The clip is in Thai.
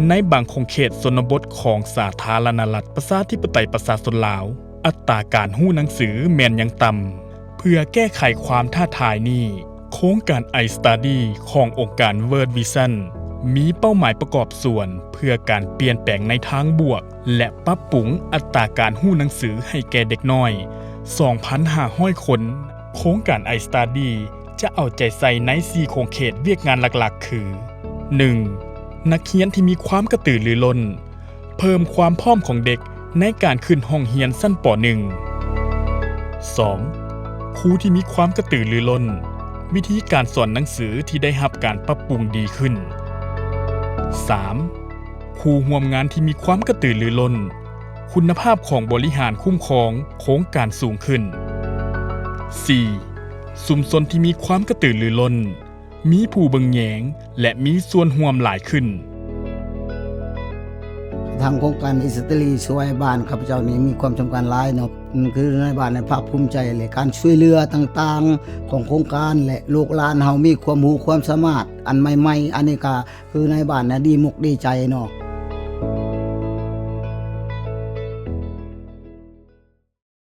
ในบางคงเขตชนบทของสาธารณรัฐประชาธิปไตยประชาชนลาวอัตราการหู้หนังสือแม่นยังต่ำเพื่อแก้ไขความท้าทายนี้โครงการ iStudy ขององค์การ World Vision มีเป้าหมายประกอบส่วนเพื่อการเปลี่ยนแปลงในทางบวกและปรับปรุงอัตราการหู้หนังสือให้แก่เด็กน้อย 2,500 คนโครงการ iStudy จะเอาใจใส่ใน4โครงเขตเวียกงานหลักๆคือ 1. นักเรียนที่มีความกระตือรือร้นเพิ่มความพร้อมของเด็กในการขึ้นห้องเรียนชั้นป. 1 2. ครูที่มีความกระตือรือร้นวิธีการสอนหนังสือที่ได้รับการปรับปรุงดีขึ้น 3. ครูร่วมงานที่มีความกระตือรือร้นคุณภาพของบริหารคุ้มครองโครงการสูงขึ้น 4. ชุมชนที่มีความกระตือรือร้นมีผู้เบิ่งแยงและมีส่วนร่วมหลายขึ้นทางโครงการอิสตรีช่วยบ้านข้าพเจ้านี้มีความสำคัญหลายเนาะคือในบ้านในภาคภูมิใจเลยการช่วยเหลือต่างๆของโครงการและลูกหลานเฮามีความรู้ความสามารถอันใหม่ๆอันนี้ก็คือในบ้านน่ะดีมุกดีใจเนาะ